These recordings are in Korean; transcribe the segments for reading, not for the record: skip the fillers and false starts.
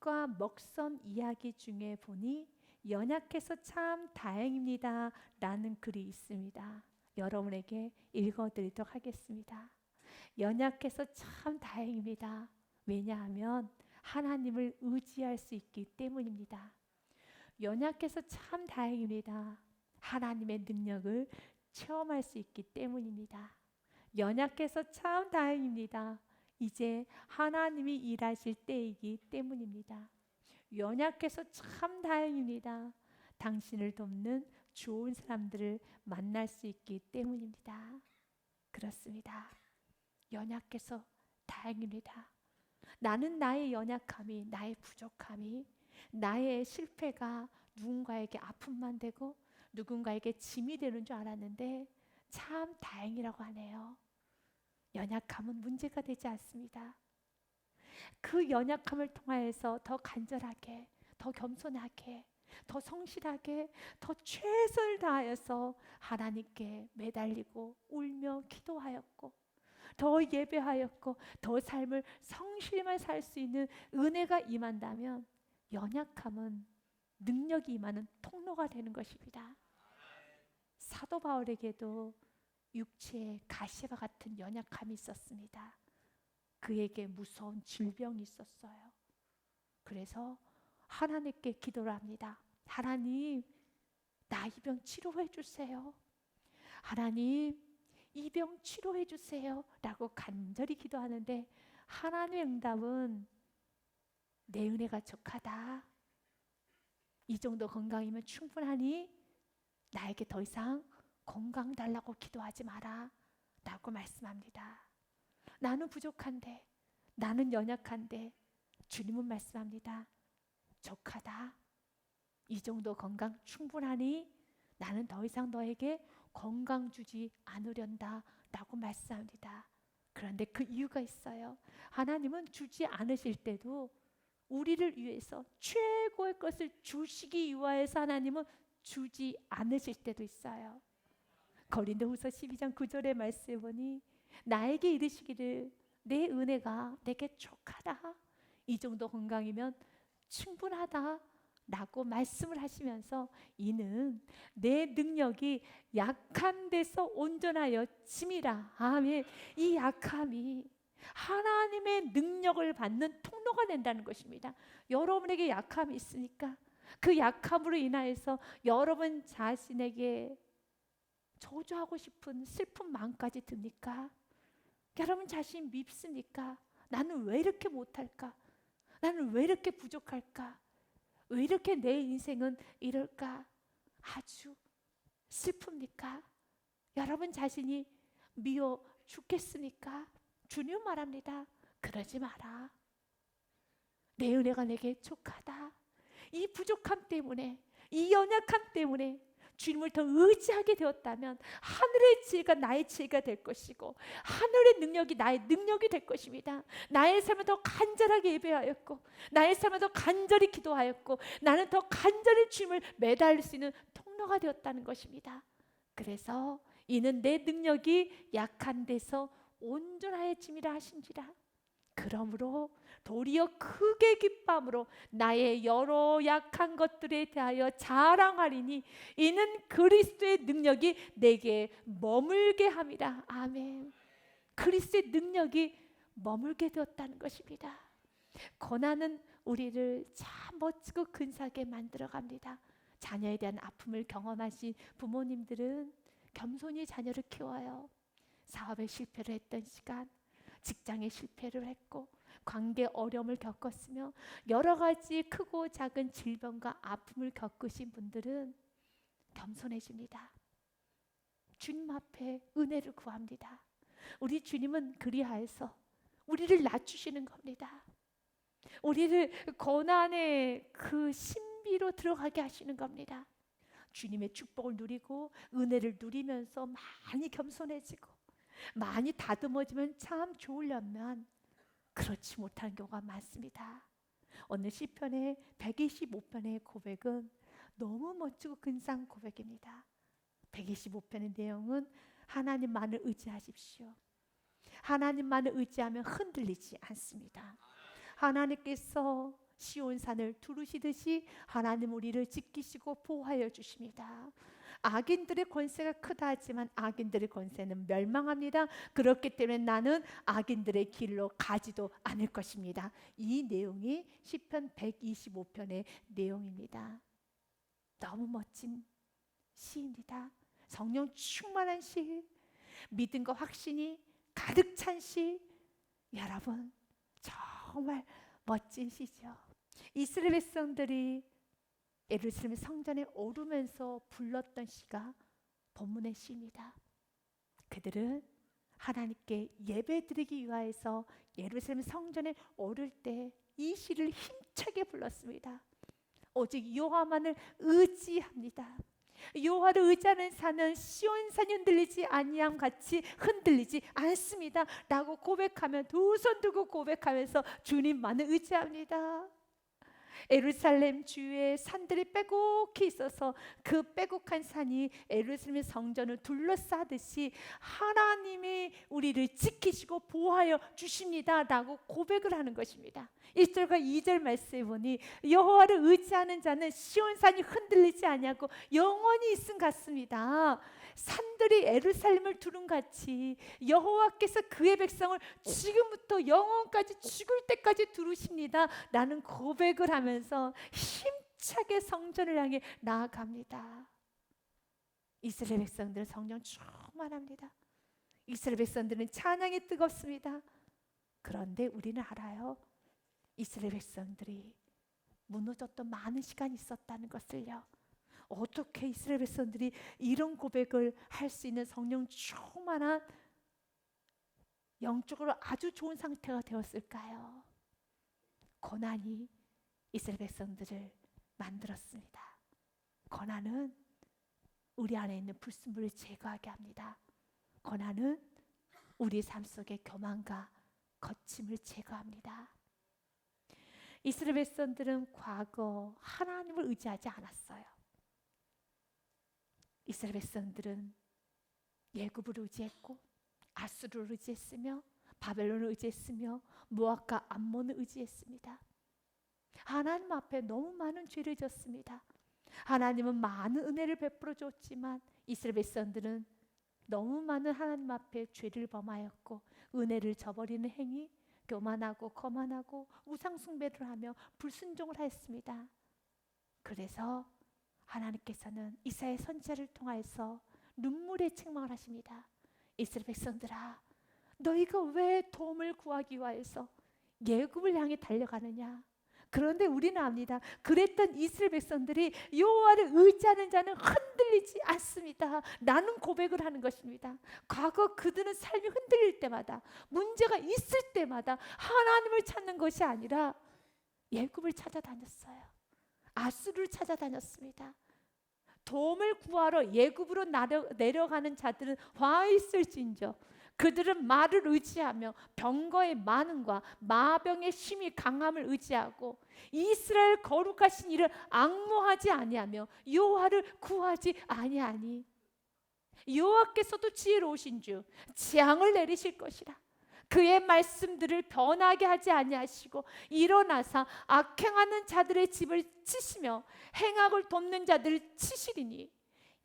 묵과 먹선 이야기 중에 보니 연약해서 참 다행입니다 라는 글이 있습니다. 여러분에게 읽어드리도록 하겠습니다. 연약해서 참 다행입니다. 왜냐하면 하나님을 의지할 수 있기 때문입니다. 연약해서 참 다행입니다. 하나님의 능력을 체험할 수 있기 때문입니다. 연약해서 참 다행입니다. 이제 하나님이 일하실 때이기 때문입니다. 연약해서 참 다행입니다. 당신을 돕는 좋은 사람들을 만날 수 있기 때문입니다. 그렇습니다. 연약해서 다행입니다. 나는 나의 연약함이, 나의 부족함이, 나의 실패가 누군가에게 아픔만 되고 누군가에게 짐이 되는 줄 알았는데 참 다행이라고 하네요. 연약함은 문제가 되지 않습니다. 그 연약함을 통하여서 더 간절하게, 더 겸손하게, 더 성실하게, 더 최선을 다하여서 하나님께 매달리고 울며 기도하였고 더 예배하였고 더 삶을 성실만 살 수 있는 은혜가 임한다면 연약함은 능력이 임하는 통로가 되는 것입니다. 사도 바울에게도 육체의 가시와 같은 연약함이 있었습니다. 그에게 무서운 질병이 있었어요. 그래서 하나님께 기도를 합니다. 하나님, 나 이 병 치료해 주세요. 하나님, 이 병 치료해 주세요 라고 간절히 기도하는데 하나님의 응답은 내 은혜가 족하다. 이 정도 건강이면 충분하니 나에게 더 이상 건강 달라고 기도하지 마라 라고 말씀합니다. 나는 부족한데, 나는 연약한데 주님은 말씀합니다. 족하다. 이 정도 건강 충분하니 나는 더 이상 너에게 건강 주지 않으련다 라고 말씀합니다. 그런데 그 이유가 있어요. 하나님은 주지 않으실 때도 우리를 위해서 최고의 것을 주시기 위하여서 하나님은 주지 않으실 때도 있어요. 고린도후서 12장 9절의 말씀에 보니 나에게 이르시기를 내 은혜가 내게 족하다. 이 정도 건강이면 충분하다 라고 말씀을 하시면서 이는 내 능력이 약한 데서 온전하여 짐이라. 아멘. 이 약함이 하나님의 능력을 받는 통로가 된다는 것입니다. 여러분에게 약함이 있으니까 그 약함으로 인하여서 여러분 자신에게 저주하고 싶은 슬픈 마음까지 듭니까? 여러분 자신 밉습니까? 나는 왜 이렇게 못할까? 나는 왜 이렇게 부족할까? 왜 이렇게 내 인생은 이럴까? 아주 슬픕니까? 여러분 자신이 미워 죽겠습니까? 주님 말합니다. 그러지 마라. 내 은혜가 내게 족하다. 이 부족함 때문에, 이 연약함 때문에 주님을 더 의지하게 되었다면 하늘의 지혜가 나의 지혜가 될 것이고 하늘의 능력이 나의 능력이 될 것입니다. 나의 삶을 더 간절하게 예배하였고 나의 삶을 더 간절히 기도하였고 나는 더 간절히 주님을 매달릴 수 있는 통로가 되었다는 것입니다. 그래서 이는 내 능력이 약한 데서 온전하여짐이라 하신지라. 그러므로 도리어 크게 기뻐함으로 나의 여러 약한 것들에 대하여 자랑하리니 이는 그리스도의 능력이 내게 머물게 함이라. 아멘. 그리스도의 능력이 머물게 되었다는 것입니다. 고난은 우리를 참 멋지고 근사하게 만들어 갑니다. 자녀에 대한 아픔을 경험하신 부모님들은 겸손히 자녀를 키워요. 사업에 실패를 했던 시간, 직장에 실패를 했고 관계 어려움을 겪었으며 여러 가지 크고 작은 질병과 아픔을 겪으신 분들은 겸손해집니다. 주님 앞에 은혜를 구합니다. 우리 주님은 그리하여서 우리를 낮추시는 겁니다. 우리를 고난의 그 신비로 들어가게 하시는 겁니다. 주님의 축복을 누리고 은혜를 누리면서 많이 겸손해지고 많이 다듬어지면 참 좋으려면 그렇지 못한 경우가 많습니다. 오늘 시편의 125편의 고백은 너무 멋지고 근사한 고백입니다. 125편의 내용은 하나님만을 의지하십시오. 하나님만을 의지하면 흔들리지 않습니다. 하나님께서 시온산을 두르시듯이 하나님 우리를 지키시고 보호하여 주십니다. 악인들의 권세가 크다 하지만 악인들의 권세는 멸망합니다. 그렇기 때문에 나는 악인들의 길로 가지도 않을 것입니다. 이 내용이 시편 125편의 내용입니다. 너무 멋진 시입니다. 성령 충만한 시, 믿음과 확신이 가득 찬 시, 여러분 정말 멋진 시죠. 이스라엘 백성들이 예루살렘 성전에 오르면서 불렀던 시가 본문의 시입니다. 그들은 하나님께 예배드리기 위하여서 예루살렘 성전에 오를 때 이 시를 힘차게 불렀습니다. 오직 여호와만을 의지합니다. 여호와를 의지하는 산은 시온산이 흔들리지 아니함 같이 흔들리지 않습니다 라고 고백하면, 두 손 들고 고백하면서 주님만을 의지합니다. 예루살렘 주위에 산들이 빼곡히 있어서 그 빼곡한 산이 예루살렘 성전을 둘러싸듯이 하나님이 우리를 지키시고 보호하여 주십니다 라고 고백을 하는 것입니다. 1절과 2절 말씀에 보니 여호와를 의지하는 자는 시온산이 흔들리지 아니하고 영원히 있음 같습니다. 산들이 예루살렘을 두른같이 여호와께서 그의 백성을 지금부터 영원까지 죽을 때까지 두르십니다 라는 고백을 하면서 힘차게 성전을 향해 나아갑니다. 이스라엘 백성들은 성령 충만합니다. 이스라엘 백성들은 찬양이 뜨겁습니다. 그런데 우리는 알아요. 이스라엘 백성들이 무너졌던 많은 시간이 있었다는 것을요. 어떻게 이스라엘 백성들이 이런 고백을 할 수 있는 성령 충만한 영적으로 아주 좋은 상태가 되었을까요? 고난이 이스라엘 백성들을 만들었습니다. 고난은 우리 안에 있는 불순물을 제거하게 합니다. 고난은 우리 삶 속의 교만과 거침을 제거합니다. 이스라엘 백성들은 과거 하나님을 의지하지 않았어요. 이스라엘 백성들은 예굽을 의지했고 아수르를 의지했으며 바벨론을 의지했으며 모압과 암몬을 의지했습니다. 하나님 앞에 너무 많은 죄를 졌습니다. 하나님은 많은 은혜를 베풀어 줬지만 이스라엘 백성들은 너무 많은 하나님 앞에 죄를 범하였고 은혜를 저버리는 행위, 교만하고 거만하고 우상 숭배를 하며 불순종을 하였습니다. 그래서 하나님께서는 이사야 선지자를 통하여서 눈물의 책망을 하십니다. 이스라엘 백성들아, 너희가 왜 도움을 구하기 위하여서 예굽을 향해 달려가느냐? 그런데 우리는 압니다. 그랬던 이스라엘 백성들이 여호와를 의지하는 자는 흔들리지 않습니다 라는 고백을 하는 것입니다. 과거 그들은 삶이 흔들릴 때마다, 문제가 있을 때마다 하나님을 찾는 것이 아니라 예굽을 찾아다녔어요. 아수르를 찾아다녔습니다. 도움을 구하러 예굽으로 내려가는 자들은 화 있을진저 그들은 말을 의지하며 병거의 많음과 마병의 힘이 강함을 의지하고 이스라엘 거룩하신 이를 앙모하지 아니하며 여호와를 구하지 아니하니 여호와께서도 지혜로우신 주 재앙을 내리실 것이라. 그의 말씀들을 변하게 하지 아니하시고 일어나사 악행하는 자들의 집을 치시며 행악을 돕는 자들을 치시리니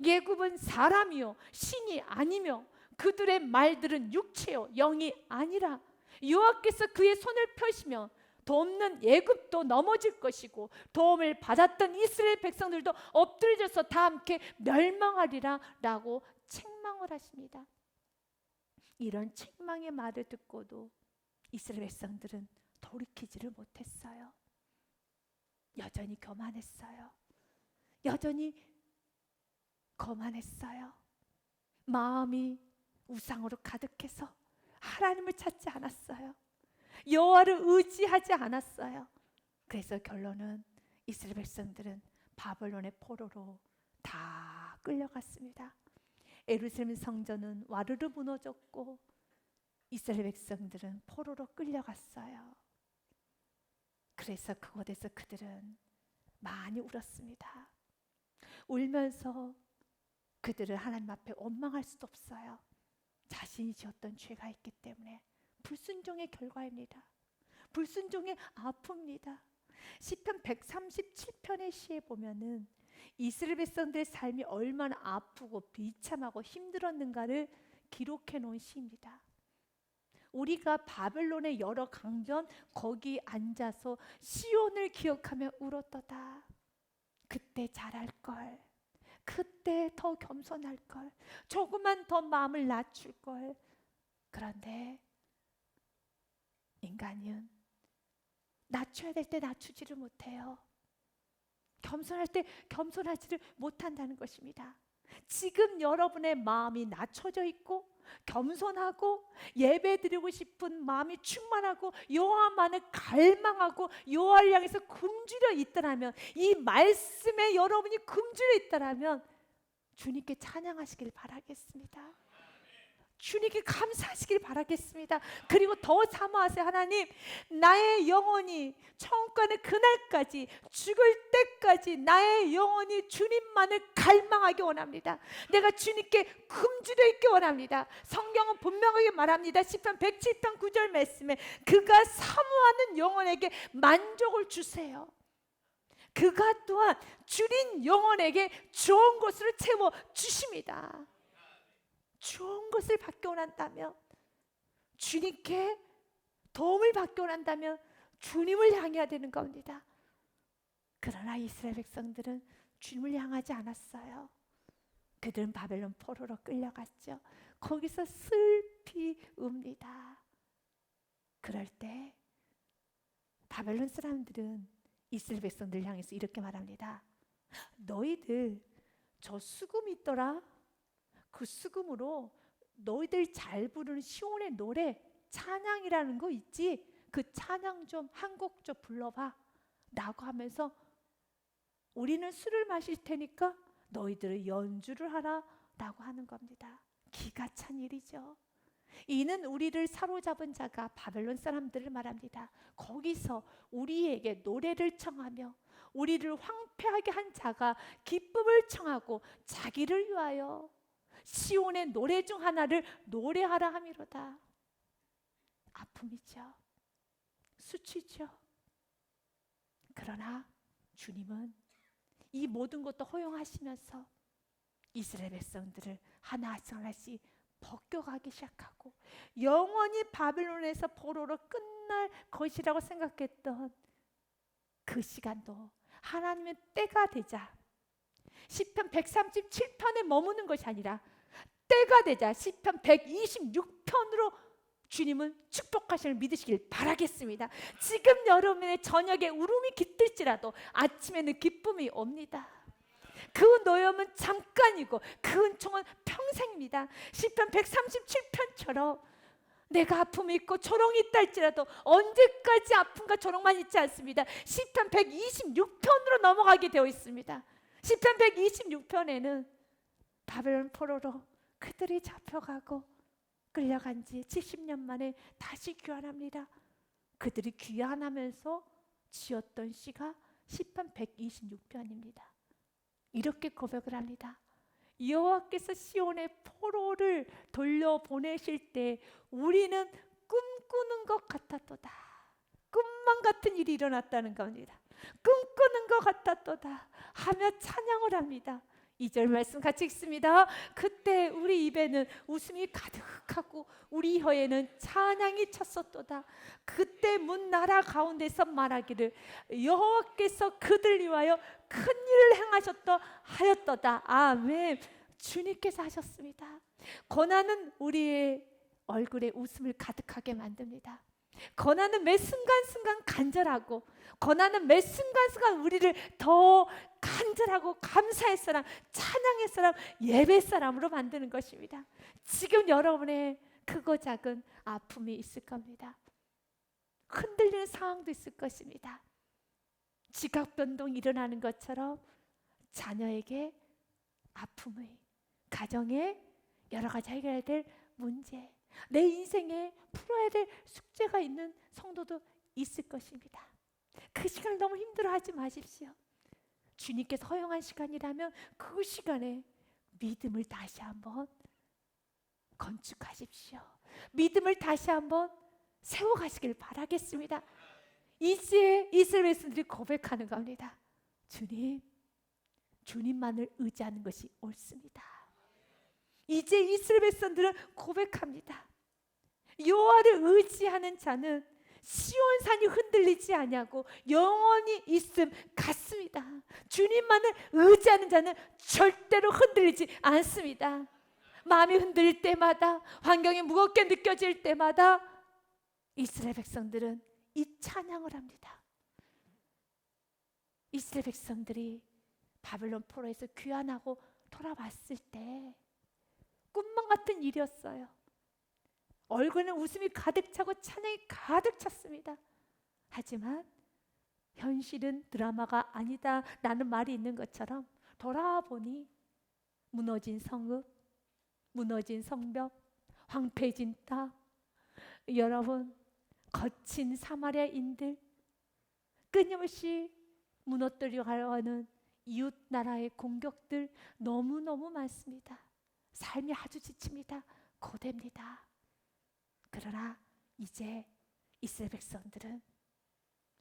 예굽은 사람이요 신이 아니며 그들의 말들은 육체요 영이 아니라. 여호와께서 그의 손을 펴시며 돕는 예굽도 넘어질 것이고 도움을 받았던 이스라엘 백성들도 엎드려져서 다 함께 멸망하리라 라고 책망을 하십니다. 이런 책망의 말을 듣고도 이스라엘 백성들은 돌이키지를 못했어요. 여전히 교만했어요. 여전히 거만했어요. 마음이 우상으로 가득해서 하나님을 찾지 않았어요. 여호와를 의지하지 않았어요. 그래서 결론은 이스라엘 백성들은 바벨론의 포로로 다 끌려갔습니다. 예루살렘 성전은 와르르 무너졌고 이스라엘 백성들은 포로로 끌려갔어요. 그래서 그곳에서 그들은 많이 울었습니다. 울면서 그들은 하나님 앞에 원망할 수도 없어요. 자신이 지었던 죄가 있기 때문에 불순종의 결과입니다. 불순종의 아픔입니다. 시편 137편의 시에 보면은 이스라엘 백성들의 삶이 얼마나 아프고 비참하고 힘들었는가를 기록해 놓은 시입니다. 우리가 바벨론의 여러 강변 거기 앉아서 시온을 기억하며 울었도다. 그때 잘할 걸, 그때 더 겸손할 걸, 조금만 더 마음을 낮출 걸. 그런데 인간은 낮춰야 될 때 낮추지를 못해요. 겸손할 때 겸손하지를 못한다는 것입니다. 지금 여러분의 마음이 낮춰져 있고 겸손하고 예배드리고 싶은 마음이 충만하고 여호와만을 갈망하고 여호와를 향해서 굶주려 있더라면, 이 말씀에 여러분이 굶주려 있더라면 주님께 찬양하시길 바라겠습니다. 주님께 감사하시길 바라겠습니다. 그리고 더 사모하세요. 하나님, 나의 영혼이 천국가는 그날까지, 죽을 때까지 나의 영혼이 주님만을 갈망하기 원합니다. 내가 주님께 굶주려 있기 원합니다. 성경은 분명하게 말합니다. 시편 107편 9절 말씀에 그가 사모하는 영혼에게 만족을 주세요. 그가 또한 줄인 영혼에게 좋은 것으로 채워 주십니다. 좋은 것을 받기 원한다면, 주님께 도움을 받기 원한다면 주님을 향해야 되는 겁니다. 그러나 이스라엘 백성들은 주님을 향하지 않았어요. 그들은 바벨론 포로로 끌려갔죠. 거기서 슬피 웁니다. 그럴 때 바벨론 사람들은 이스라엘 백성들을 향해서 이렇게 말합니다. 너희들 저 수금이 있더라. 그 수금으로 너희들 잘 부르는 시온의 노래, 찬양이라는 거 있지? 그 찬양 좀 한 곡 좀 불러봐 라고 하면서 우리는 술을 마실 테니까 너희들은 연주를 하라 라고 하는 겁니다. 기가 찬 일이죠. 이는 우리를 사로잡은 자가 바벨론 사람들을 말합니다. 거기서 우리에게 노래를 청하며 우리를 황폐하게 한 자가 기쁨을 청하고 자기를 위하여 시온의 노래 중 하나를 노래하라 함이로다. 아픔이죠. 수치죠. 그러나 주님은 이 모든 것도 허용하시면서 이스라엘 백성들을 하나씩 벗겨가기 시작하고, 영원히 바벨론에서 포로로 끝날 것이라고 생각했던 그 시간도 하나님의 때가 되자, 시편 137편에 머무는 것이 아니라 때가 되자 시편 126편으로 주님은 축복하심을 믿으시길 바라겠습니다. 지금 여러분의 저녁에 울음이 깃들지라도 아침에는 기쁨이 옵니다. 그 노염은 잠깐이고 그 은총은 평생입니다. 시편 137편처럼 내가 아픔이 있고 조롱이 있다 할지라도 언제까지 아픔과 조롱만 있지 않습니다. 시편 126편으로 넘어가게 되어 있습니다. 시편 126편에는 바벨론 포로로 그들이 잡혀가고 끌려간 지 70년 만에 다시 귀환합니다. 그들이 귀환하면서 지었던 시가 시편 126편입니다. 이렇게 고백을 합니다. 여호와께서 시온의 포로를 돌려보내실 때 우리는 꿈꾸는 것 같았도다. 꿈만 같은 일이 일어났다는 겁니다. 꿈꾸는 것 같았도다 하며 찬양을 합니다. 2절 말씀 같이 읽습니다. 그때 우리 입에는 웃음이 가득하고 우리 혀에는 찬양이 찼었도다. 그때 문 나라 가운데서 말하기를 여호와께서 그들 위하여 큰 일을 행하셨다 하였도다. 아멘. 주님께서 하셨습니다. 고난은 우리의 얼굴에 웃음을 가득하게 만듭니다. 고난은 매 순간순간 간절하고, 고난은 매 순간순간 우리를 더 간절하고 감사의 사람, 찬양의 사람, 예배 사람으로 만드는 것입니다. 지금 여러분의 크고 작은 아픔이 있을 겁니다. 흔들리는 상황도 있을 것입니다. 지각 변동이 일어나는 것처럼 자녀에게 아픔의, 가정에 여러 가지 해결해야 될 문제, 내 인생에 풀어야 될 숙제가 있는 성도도 있을 것입니다. 그 시간을 너무 힘들어하지 마십시오. 주님께서 허용한 시간이라면 그 시간에 믿음을 다시 한번 건축하십시오. 믿음을 다시 한번 세워가시길 바라겠습니다. 이제 이스라엘 백성들이 고백하는 겁니다. 주님, 주님만을 의지하는 것이 옳습니다. 이제 이스라엘 백성들은 고백합니다. 여호와를 의지하는 자는 시온산이 흔들리지 아니하고 영원히 있음 같습니다. 주님만을 의지하는 자는 절대로 흔들리지 않습니다. 마음이 흔들릴 때마다, 환경이 무겁게 느껴질 때마다 이스라엘 백성들은 이 찬양을 합니다. 이스라엘 백성들이 바벨론 포로에서 귀환하고 돌아왔을 때 꿈만 같은 일이었어요. 얼굴에는 웃음이 가득 차고 찬양이 가득 찼습니다. 하지만 현실은 드라마가 아니다 라는 말이 있는 것처럼 돌아보니 무너진 성읍, 무너진 성벽, 황폐해진 땅, 여러분 거친 사마리아인들, 끊임없이 무너뜨려가려 하는 이웃 나라의 공격들 너무너무 많습니다. 삶이 아주 지칩니다. 고됩니다. 그러나 이제 이스라엘 백성들은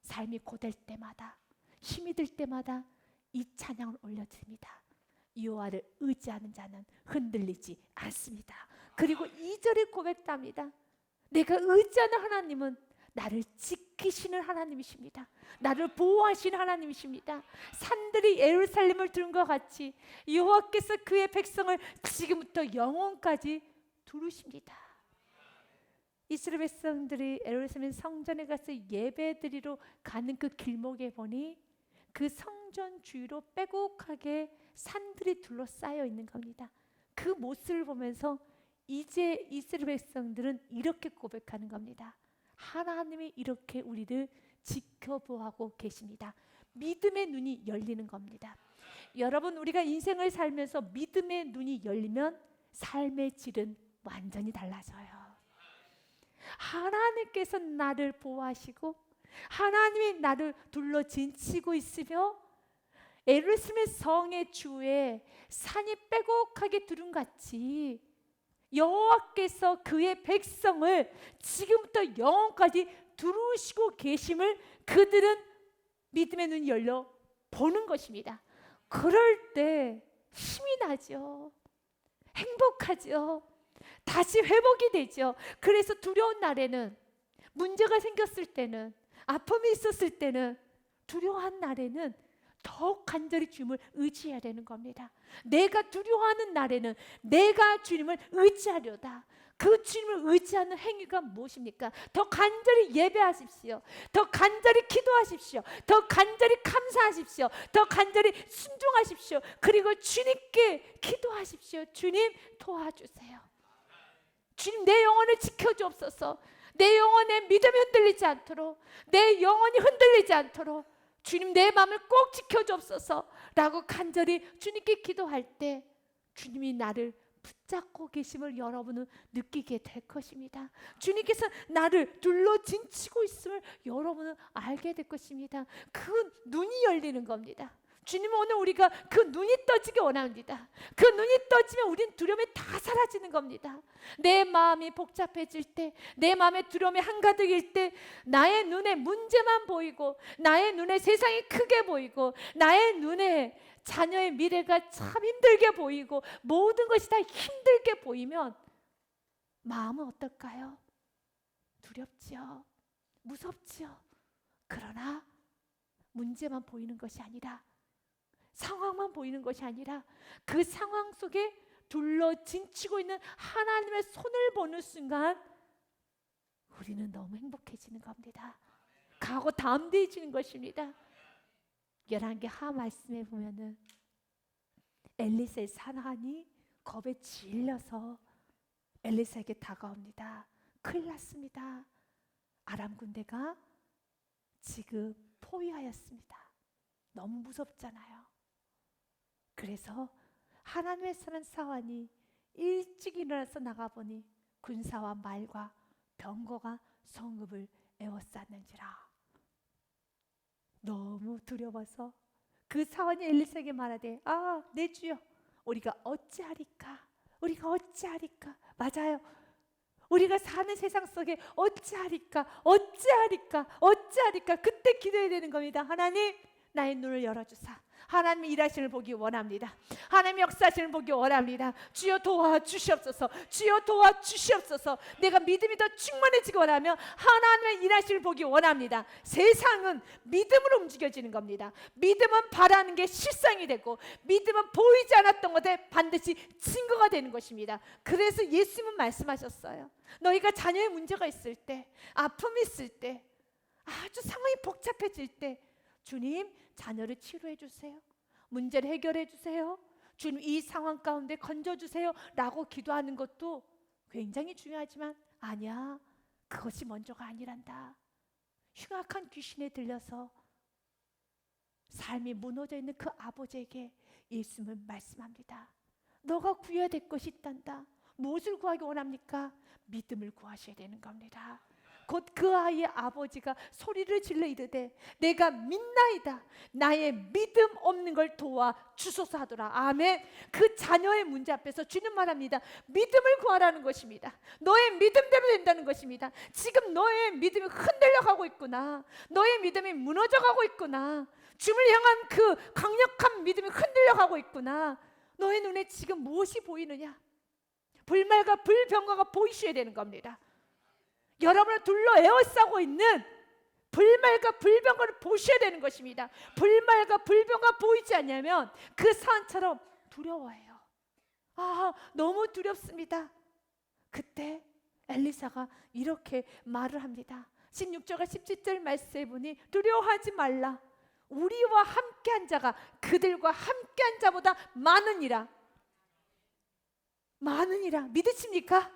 삶이 고될 때마다, 힘이 들 때마다 이 찬양을 올려드립니다. 여호와를 의지하는 자는 흔들리지 않습니다. 그리고 2절에 고백합니다. 내가 의지하는 하나님은 나를 지키시는 하나님이십니다. 나를 보호하시는 하나님이십니다. 산들이 예루살렘을 두른 것 같이 여호와께서 그의 백성을 지금부터 영원까지 두르십니다. 이스라엘 백성들이 예루살렘 성전에 가서 예배드리러 가는 그 길목에 보니 그 성전 주위로 빼곡하게 산들이 둘러싸여 있는 겁니다. 그 모습을 보면서 이제 이스라엘 백성들은 이렇게 고백하는 겁니다. 하나님이 이렇게 우리를 지켜보고 계십니다. 믿음의 눈이 열리는 겁니다. 여러분, 우리가 인생을 살면서 믿음의 눈이 열리면 삶의 질은 완전히 달라져요. 하나님께서 나를 보호하시고 하나님이 나를 둘러 진치고 있으며 예루살렘 성의 주에 산이 빼곡하게 두름같이 여호와께서 그의 백성을 지금부터 영원까지 두루시고 계심을 그들은 믿음의 눈이 열려 보는 것입니다. 그럴 때 힘이 나죠. 행복하죠. 다시 회복이 되죠. 그래서 두려운 날에는, 문제가 생겼을 때는, 아픔이 있었을 때는, 두려워한 날에는 더욱 간절히 주님을 의지해야 되는 겁니다. 내가 두려워하는 날에는 내가 주님을 의지하려다. 그 주님을 의지하는 행위가 무엇입니까? 더 간절히 예배하십시오. 더 간절히 기도하십시오. 더 간절히 감사하십시오. 더 간절히 순종하십시오. 그리고 주님께 기도하십시오. 주님 도와주세요. 주님, 내 영혼을 지켜주옵소서. 내 영혼의 믿음이 흔들리지 않도록, 내 영혼이 흔들리지 않도록 주님 내 마음을 꼭 지켜주옵소서 라고 간절히 주님께 기도할 때 주님이 나를 붙잡고 계심을 여러분은 느끼게 될 것입니다. 주님께서 나를 둘러 진치고 있음을 여러분은 알게 될 것입니다. 그 눈이 열리는 겁니다. 주님은 오늘 우리가 그 눈이 떠지기 원합니다. 그 눈이 떠지면 우리는 두려움이 다 사라지는 겁니다. 내 마음이 복잡해질 때, 내 마음에 두려움이 한가득일 때, 나의 눈에 문제만 보이고, 나의 눈에 세상이 크게 보이고, 나의 눈에 자녀의 미래가 참 힘들게 보이고, 모든 것이 다 힘들게 보이면 마음은 어떨까요? 두렵지요. 무섭지요. 그러나 문제만 보이는 것이 아니라, 상황만 보이는 것이 아니라 그 상황 속에 둘러 진치고 있는 하나님의 손을 보는 순간 우리는 너무 행복해지는 겁니다. 가고 담대해지는 것입니다. 열왕기 하 말씀에 보면은 엘리사의 사나니 겁에 질려서 엘리사에게 다가옵니다. 큰일 났습니다. 아람 군대가 지금 포위하였습니다. 너무 무섭잖아요. 그래서 하나님의 선한 사환이 일찍 일어나서 나가보니 군사와 말과 병거가 성읍을 에워쌌는지라. 너무 두려워서 그 사환이 엘리사에게 말하되, 내 주여, 우리가 어찌하리까? 우리가 어찌하리까? 맞아요. 우리가 사는 세상 속에 어찌하리까 어찌하리까 어찌하리까 그때 기도해야 되는 겁니다. 하나님, 나의 눈을 열어주사 하나님 일하시는 보기 원합니다. 하나님 역사하시는 보기 원합니다. 주여 도와주시옵소서. 주여 도와주시옵소서. 내가 믿음이 더 충만해지기 원하면 하나님의 일하시는 보기 원합니다. 세상은 믿음으로 움직여지는 겁니다. 믿음은 바라는 게 실상이 되고, 믿음은 보이지 않았던 것에 반드시 증거가 되는 것입니다. 그래서 예수님은 말씀하셨어요. 너희가 자녀의 문제가 있을 때, 아픔이 있을 때, 아주 상황이 복잡해질 때, 주님, 자녀를 치료해 주세요. 문제를 해결해 주세요. 주님, 이 상황 가운데 건져주세요 라고 기도하는 것도 굉장히 중요하지만, 아니야, 그것이 먼저가 아니란다. 흉악한 귀신에 들려서 삶이 무너져 있는 그 아버지에게 예수님은 말씀합니다. 너가 구해야 될 것이 있단다. 무엇을 구하기 원합니까? 믿음을 구하셔야 되는 겁니다. 곧 그 아이의 아버지가 소리를 질러 이르되 내가 믿나이다. 나의 믿음 없는 걸 도와주소서 하더라. 아멘. 그 자녀의 문제 앞에서 주님 말합니다. 믿음을 구하라는 것입니다. 너의 믿음대로 된다는 것입니다. 지금 너의 믿음이 흔들려 가고 있구나. 너의 믿음이 무너져 가고 있구나. 주님을 향한 그 강력한 믿음이 흔들려 가고 있구나. 너의 눈에 지금 무엇이 보이느냐? 불말과 불병거가 보이셔야 되는 겁니다. 여러분을 둘러 에워싸고 있는 불말과 불병거를 보셔야 되는 것입니다. 불말과 불병거가 보이지 않냐면 그 산처럼 두려워해요. 아, 너무 두렵습니다. 그때 엘리사가 이렇게 말을 합니다. 16절과 17절 말씀해 보니 두려워하지 말라. 우리와 함께한 자가 그들과 함께한 자보다 많으니라. 많으니라. 믿으십니까?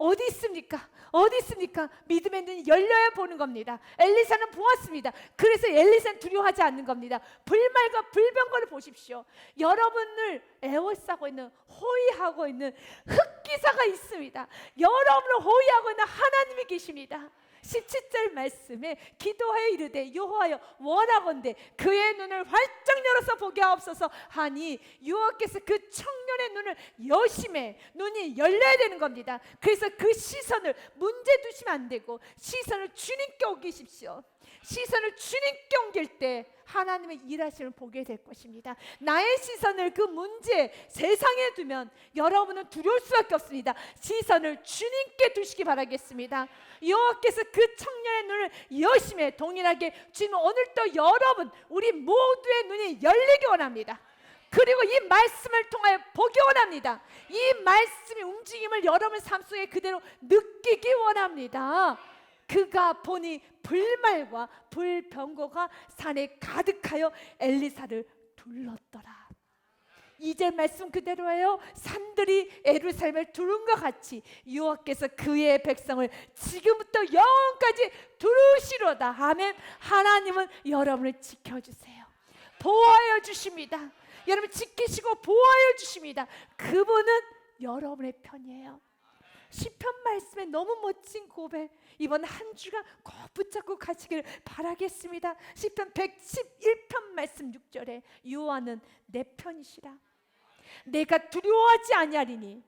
어디 있습니까? 어디 있습니까? 믿음의 눈이 열려야 보는 겁니다. 엘리사는 보았습니다. 그래서 엘리사는 두려워하지 않는 겁니다. 불말과 불병거를 보십시오. 여러분을 애워싸고 있는, 호위하고 있는 흑기사가 있습니다. 여러분을 호위하고 있는 하나님이 계십니다. 17절 말씀에 기도하여 이르되 여호와여 원하건대 그의 눈을 활짝 열어서 보게 하옵소서 하니 여호와께서 그 청년의 눈을 여심해. 눈이 열려야 되는 겁니다. 그래서 그 시선을 문제 두시면 안 되고 시선을 주님께 옮기십시오. 시선을 주님께 옮길 때 하나님의 일하심을 보게 될 것입니다. 나의 시선을 그 문제, 세상에 두면 여러분은 두려울 수밖에 없습니다. 시선을 주님께 두시기 바라겠습니다. 여호와께서 그 청년의 눈을 여심해. 동일하게 주님은 오늘도 여러분, 우리 모두의 눈이 열리기 원합니다. 그리고 이 말씀을 통하여 보기 원합니다. 이 말씀의 움직임을 여러분 삶 속에 그대로 느끼기 원합니다. 그가 보니 불말과 불병거가 산에 가득하여 엘리사를 둘렀더라. 이제 말씀 그대로예요. 산들이 예루살렘을 두른 것 같이 여호와께서 그의 백성을 지금부터 영원까지 두르시로다. 아멘. 하나님은 여러분을 지켜주세요. 보호하여 주십니다. 여러분 지키시고 보호하여 주십니다. 그분은 여러분의 편이에요. 시편 말씀에 너무 멋진 고백, 이번 한 주간 꼭 붙잡고 가시기를 바라겠습니다. 시편 111편 말씀 6절에 여호와는 내 편이시라. 내가 두려워하지 아니하리니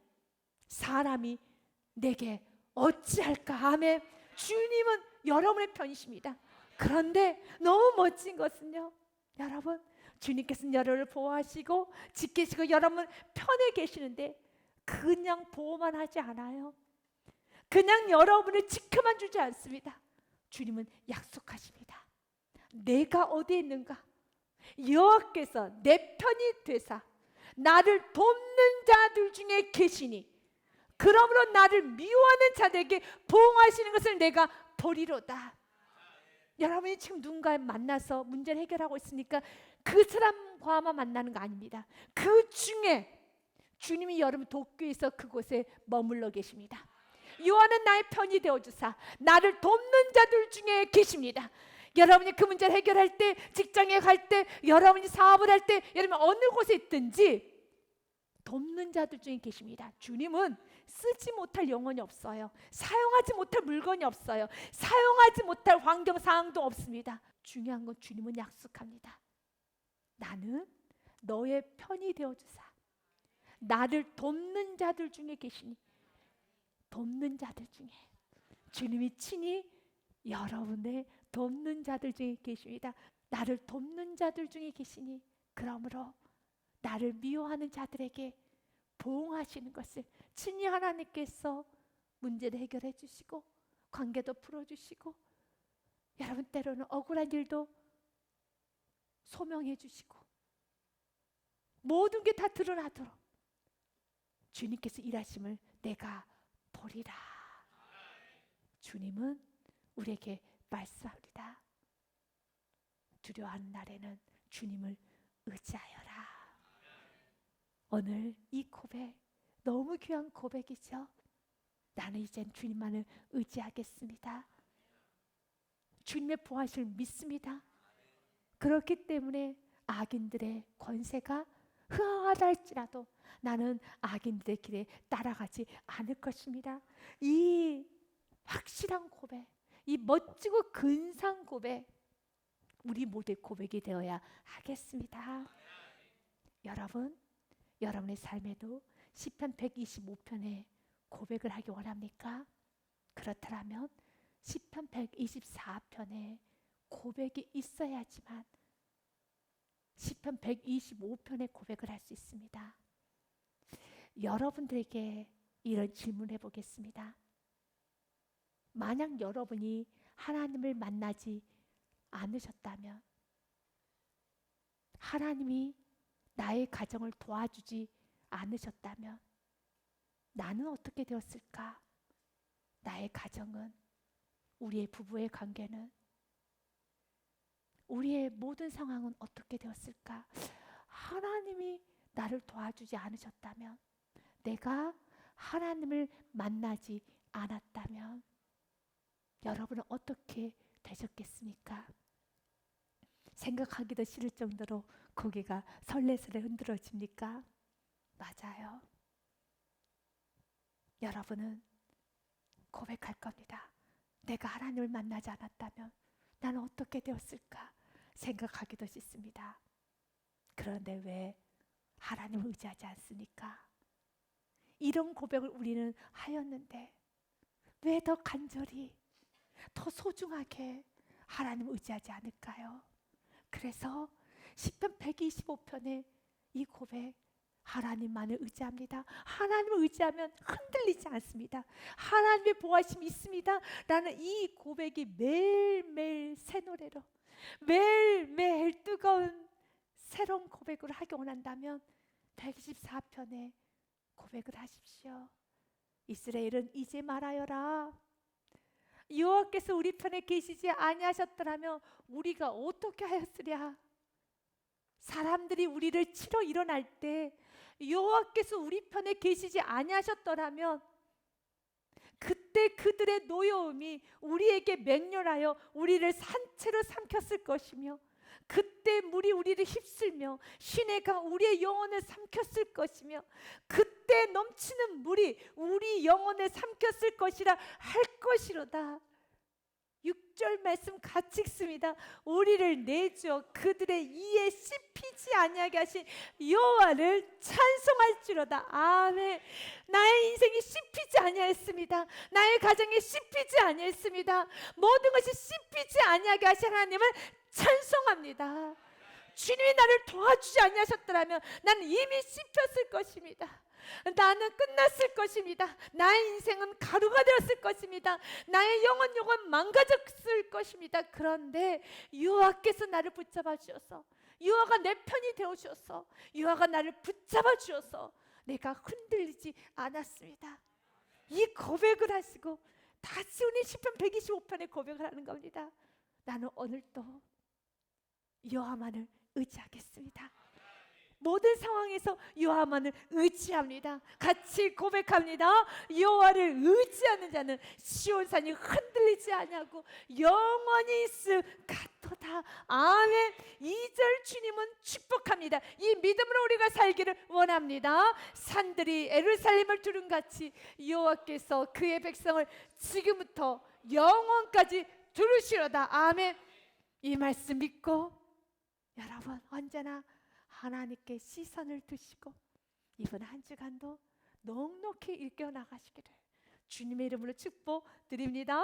사람이 내게 어찌할까. 아멘. 주님은 여러분의 편이십니다. 그런데 너무 멋진 것은요, 여러분, 주님께서는 여러분을 보호하시고 지키시고 여러분 편에 계시는데 그냥 보호만 하지 않아요. 그냥 여러분을 지켜만 주지 않습니다. 주님은 약속하십니다. 내가 어디에 있는가? 여호와께서 내 편이 되사 나를 돕는 자들 중에 계시니 그러므로 나를 미워하는 자들에게 보응하시는 것을 내가 보리로다. 여러분이 지금 누군가 만나서 문제를 해결하고 있으니까 그 사람과만 만나는 거 아닙니다. 그 중에 주님이 여러분 돕기 위해서 그곳에 머물러 계십니다. 여호와는 나의 편이 되어주사 나를 돕는 자들 중에 계십니다. 여러분이 그 문제를 해결할 때, 직장에 갈 때, 여러분이 사업을 할 때, 여러분 어느 곳에 있든지 돕는 자들 중에 계십니다. 주님은 쓰지 못할 영혼이 없어요. 사용하지 못할 물건이 없어요. 사용하지 못할 환경 상황도 없습니다. 중요한 건 주님은 약속합니다. 나는 너의 편이 되어주사 나를 돕는 자들 중에 계시니 돕는 자들 중에, 주님이 친히 여러분의 돕는 자들 중에 계십니다. 나를 돕는 자들 중에 계시니, 그러므로 나를 미워하는 자들에게 보응하시는 것을 친히 하나님께서 문제를 해결해 주시고 관계도 풀어주시고, 여러분 때로는 억울한 일도 소명해 주시고, 모든 게 다 드러나도록 주님께서 일하심을 내가 보리라. 주님은 우리에게 말씀합니다. 두려워하는 날에는 주님을 의지하여라. 오늘 이 고백 너무 귀한 고백이죠. 나는 이젠 주님만을 의지하겠습니다. 주님의 보호하심을 믿습니다. 그렇기 때문에 악인들의 권세가 흥하다 할지라도 나는 악인들의 길에 따라가지 않을 것입니다. 이 확실한 고백, 이 멋지고 근사한 고백, 우리 모두의 고백이 되어야 하겠습니다. 여러분, 여러분의 삶에도 시편 125편의 고백을 하기 원합니까? 그렇다면 시편 124편에 고백이 있어야지만 시편 125편의 고백을 할 수 있습니다. 여러분들에게 이런 질문해 보겠습니다. 만약 여러분이 하나님을 만나지 않으셨다면, 하나님이 나의 가정을 도와주지 않으셨다면 나는 어떻게 되었을까? 나의 가정은, 우리의 부부의 관계는, 우리의 모든 상황은 어떻게 되었을까? 하나님이 나를 도와주지 않으셨다면, 내가 하나님을 만나지 않았다면 여러분은 어떻게 되셨겠습니까? 생각하기도 싫을 정도로 고개가 설레설레 흔들어집니까? 맞아요. 여러분은 고백할 겁니다. 내가 하나님을 만나지 않았다면 나는 어떻게 되었을까? 생각하기도 싫습니다. 그런데 왜 하나님을 의지하지 않습니까? 이런 고백을 우리는 하였는데 왜 더 간절히, 더 소중하게 하나님을 의지하지 않을까요? 그래서 시편 125편의 이 고백, 하나님만을 의지합니다. 하나님을 의지하면 흔들리지 않습니다. 하나님의 보호하심이 있습니다. 라는 이 고백이 매일매일 새 노래로, 매일매일 뜨거운 새로운 고백을 하기 원한다면 124편의 고백을 하십시오. 이스라엘은 이제 말하여라. 여호와께서 우리 편에 계시지 아니하셨더라면 우리가 어떻게 하였으랴. 사람들이 우리를 치러 일어날 때 여호와께서 우리 편에 계시지 아니하셨더라면 그때 그들의 노여움이 우리에게 맹렬하여 우리를 산채로 삼켰을 것이며, 그때 물이 우리를 휩쓸며 시내가 우리의 영혼을 삼켰을 것이며, 그때 넘치는 물이 우리 영혼을 삼켰을 것이라 할 것이로다. 6절 말씀 같이 읽습니다. 우리를 내주어 그들의 이에 씹히지 아니하게 하신 여호와를 찬송할지로다. 아멘. 나의 인생이 씹히지 아니하였습니다. 나의 가정이 씹히지 아니하였습니다. 모든 것이 씹히지 아니하게 하신 하나님을 찬송합니다. 주님이 나를 도와주지 아니하셨더라면 나는 이미 씹혔을 것입니다. 나는 끝났을 것입니다. 나의 인생은 가루가 되었을 것입니다. 나의 영혼 망가졌을 것입니다. 그런데 여호와께서 나를 붙잡아 주셔서, 여호와가 내 편이 되어 주셔서, 여호와가 나를 붙잡아 주셔서 내가 흔들리지 않았습니다. 이 고백을 하시고 다시 우리 시편 125편의 고백을 하는 겁니다. 나는 오늘도 여호와만을 의지하겠습니다. 모든 상황에서 여호와만을 의지합니다. 같이 고백합니다. 여호와를 의지하는 자는 시온산이 흔들리지 아니하고 영원히 있을 같도다. 아멘. 2절 주님은 축복합니다. 이 믿음으로 우리가 살기를 원합니다. 산들이 예루살렘을 두른같이 여호와께서 그의 백성을 지금부터 영원까지 두르시로다. 아멘. 이 말씀 믿고 여러분 언제나 하나님께 시선을 두시고 이번 한 주간도 넉넉히 일겨나가시기를 주님의 이름으로 축복드립니다.